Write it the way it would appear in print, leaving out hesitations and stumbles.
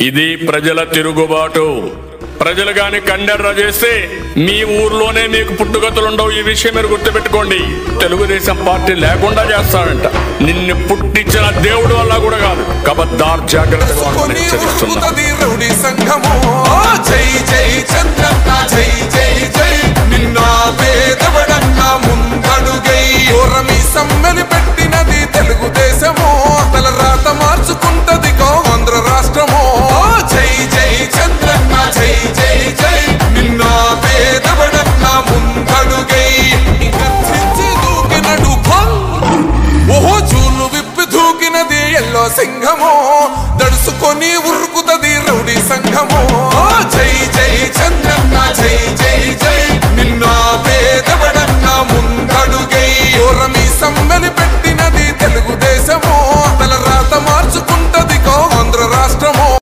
ఇది ప్రజల తిరుగుబాటు. ప్రజలు గాని కండెర్ర చేస్తే మీ ఊర్లోనే మీకు పుట్టుగతులుండవు. ఈ విషయం మీరు గుర్తుపెట్టుకోండి. తెలుగుదేశం పార్టీ లేకుండా చేస్తాడంట. నిన్ను పుట్టించిన దేవుడు వల్ల కూడా కాదు. కబద్దార్, జాగ్రత్తగా.